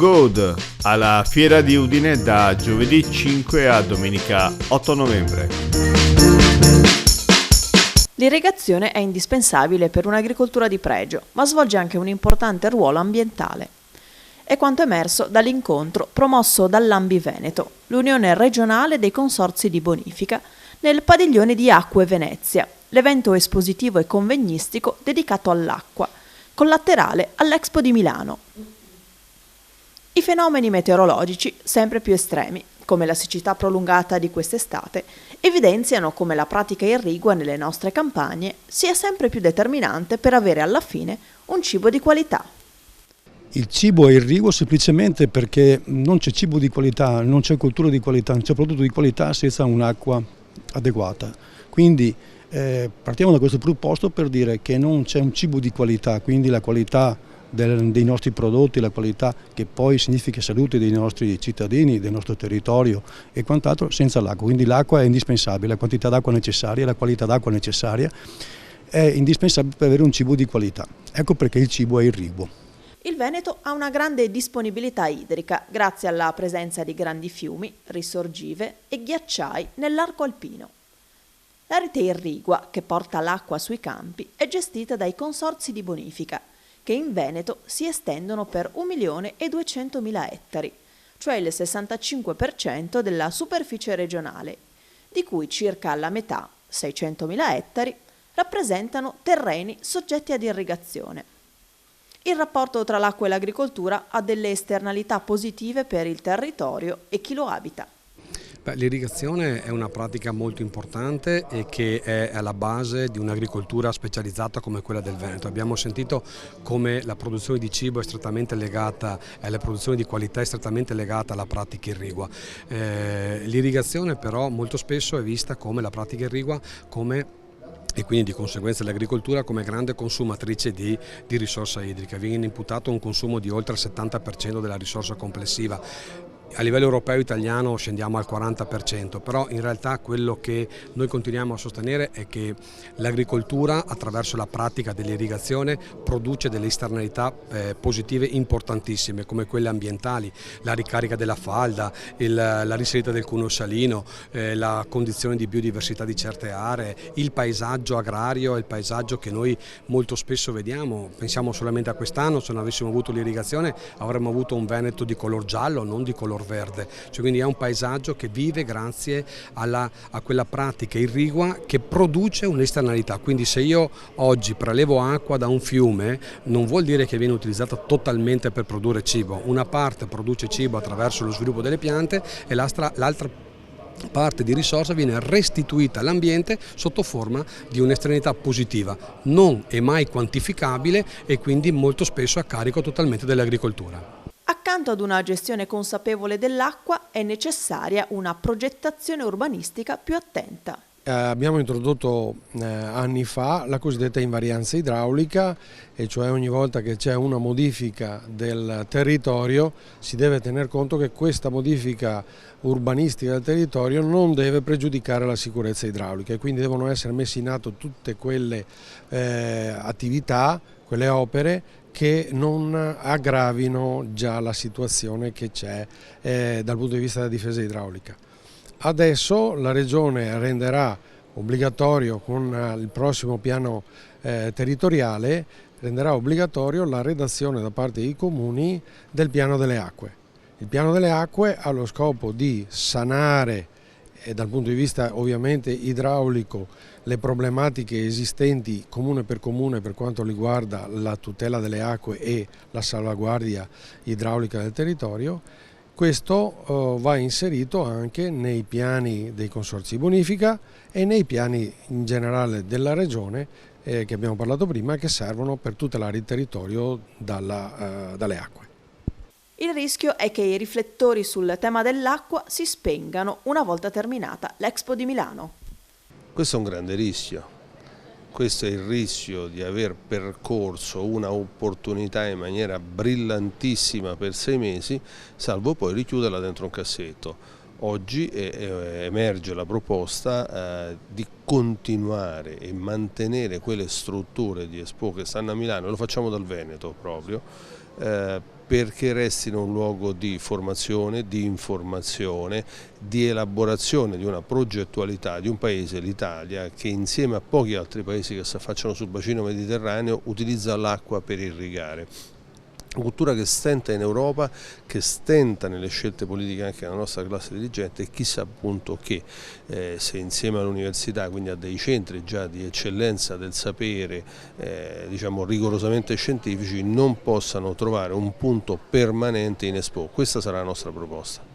Good alla Fiera di Udine da giovedì 5 a domenica 8 novembre. L'irrigazione è indispensabile per un'agricoltura di pregio, ma svolge anche un importante ruolo ambientale. È quanto emerso dall'incontro promosso dall'Ambi Veneto, l'Unione regionale dei consorzi di bonifica, nel padiglione di Acque Venezia, l'evento espositivo e convegnistico dedicato all'acqua, collaterale all'Expo di Milano. I fenomeni meteorologici, sempre più estremi, come la siccità prolungata di quest'estate, evidenziano come la pratica irrigua nelle nostre campagne sia sempre più determinante per avere alla fine un cibo di qualità. Il cibo è irriguo semplicemente perché non c'è cibo di qualità, non c'è cultura di qualità, non c'è prodotto di qualità senza un'acqua adeguata. Quindi partiamo da questo presupposto per dire che non c'è un cibo di qualità, quindi la qualità dei nostri prodotti, la qualità che poi significa salute dei nostri cittadini, del nostro territorio e quant'altro senza l'acqua. Quindi l'acqua è indispensabile, la quantità d'acqua necessaria, la qualità d'acqua necessaria è indispensabile per avere un cibo di qualità. Ecco perché il cibo è irriguo. Il Veneto ha una grande disponibilità idrica grazie alla presenza di grandi fiumi, risorgive e ghiacciai nell'arco alpino. La rete irrigua, che porta l'acqua sui campi, è gestita dai consorzi di bonifica, che in Veneto si estendono per 1.200.000 ettari, cioè il 65% della superficie regionale, di cui circa la metà, 600.000 ettari, rappresentano terreni soggetti ad irrigazione. Il rapporto tra l'acqua e l'agricoltura ha delle esternalità positive per il territorio e chi lo abita. L'irrigazione è una pratica molto importante e che è alla base di un'agricoltura specializzata come quella del Veneto. Abbiamo sentito come la produzione di cibo è strettamente legata, la produzione di qualità è strettamente legata alla pratica irrigua. L'irrigazione però molto spesso è vista come la pratica irrigua e quindi di conseguenza l'agricoltura come grande consumatrice di risorsa idrica. Viene imputato un consumo di oltre il 70% della risorsa complessiva. A livello europeo e italiano scendiamo al 40%, però in realtà quello che noi continuiamo a sostenere è che l'agricoltura attraverso la pratica dell'irrigazione produce delle esternalità positive importantissime come quelle ambientali, la ricarica della falda, la risalita del cuneo salino, la condizione di biodiversità di certe aree, il paesaggio agrario e il paesaggio che noi molto spesso vediamo. Pensiamo solamente a quest'anno, se non avessimo avuto l'irrigazione avremmo avuto un Veneto di color giallo, non di color verde, quindi è un paesaggio che vive grazie a quella pratica irrigua che produce un'esternalità. Quindi se io oggi prelevo acqua da un fiume non vuol dire che viene utilizzata totalmente per produrre cibo, una parte produce cibo attraverso lo sviluppo delle piante e l'altra parte di risorsa viene restituita all'ambiente sotto forma di un'esternalità positiva, non è mai quantificabile e quindi molto spesso a carico totalmente dell'agricoltura. Accanto ad una gestione consapevole dell'acqua è necessaria una progettazione urbanistica più attenta. Abbiamo introdotto anni fa la cosiddetta invarianza idraulica, e cioè ogni volta che c'è una modifica del territorio si deve tener conto che questa modifica urbanistica del territorio non deve pregiudicare la sicurezza idraulica e quindi devono essere messe in atto tutte quelle attività, quelle opere che non aggravino già la situazione che c'è dal punto di vista della difesa idraulica. Adesso la Regione renderà obbligatorio con il prossimo piano territoriale, renderà obbligatorio la redazione da parte dei comuni del piano delle acque. Il piano delle acque ha lo scopo di sanare dal punto di vista ovviamente idraulico le problematiche esistenti comune per quanto riguarda la tutela delle acque e la salvaguardia idraulica del territorio. Questo va inserito anche nei piani dei consorzi bonifica e nei piani in generale della Regione che abbiamo parlato prima, che servono per tutelare il territorio dalle acque. Il rischio è che i riflettori sul tema dell'acqua si spengano una volta terminata l'Expo di Milano. Questo è un grande rischio. Questo è il rischio di aver percorso una opportunità in maniera brillantissima per 6 mesi, salvo poi richiuderla dentro un cassetto. Oggi emerge la proposta di continuare e mantenere quelle strutture di Expo che stanno a Milano, lo facciamo dal Veneto proprio, perché restino un luogo di formazione, di informazione, di elaborazione di una progettualità di un paese, l'Italia, che insieme a pochi altri paesi che si affacciano sul bacino mediterraneo utilizza l'acqua per irrigare. Una cultura che stenta in Europa, che stenta nelle scelte politiche anche della nostra classe dirigente, e chissà appunto che se insieme all'università, quindi a dei centri già di eccellenza del sapere, diciamo rigorosamente scientifici, non possano trovare un punto permanente in Expo. Questa sarà la nostra proposta.